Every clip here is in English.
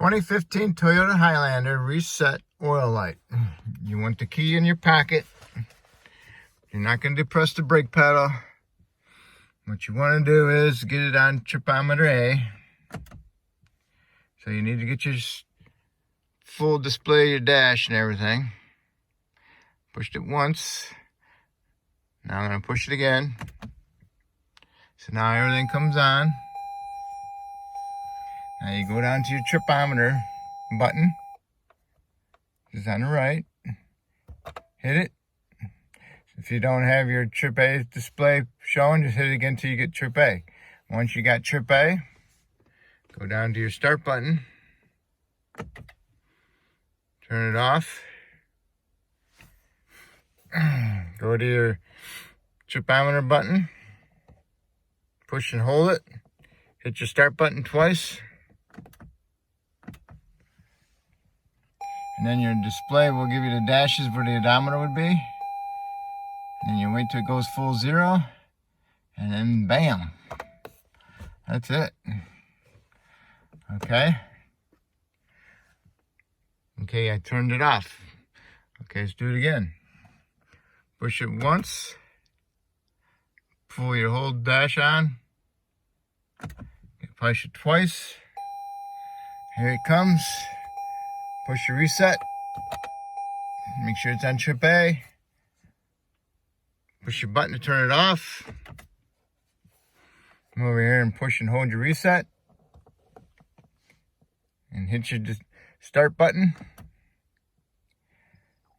2015 Toyota Highlander Reset oil light. You want the key in your pocket. You're not going to depress the brake pedal. What you want to do is get it on tripometer A. So you need to get your full display of your dash and everything. Pushed it once. Now I'm going to push it again. So now everything comes on. Now you go down to your tripometer button. It's on the right. Hit it. If you don't have your trip A display showing, just hit it again until you get trip A. Once you got trip A, go down to your start button. Turn it off. Go to your tripometer button. Push and hold it. Hit your start button twice. And then your display will give you the dashes where the odometer would be. And then you wait till it goes full zero. And then bam. That's it. Okay. Okay, I turned it off. Okay, let's do it again. Push it once. Pull your whole dash on. Push it twice. Here it comes. Push your reset. Make sure it's on trip A. Push your button to turn it off. Come over here and push and hold your reset. And hit your start button.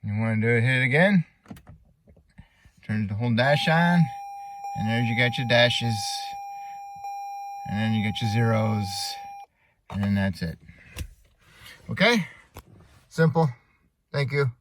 You want to do it, hit it again. Turn the whole dash on. And there's you got your dashes. And then you got your zeros. And then that's it. Okay? Simple. Thank you.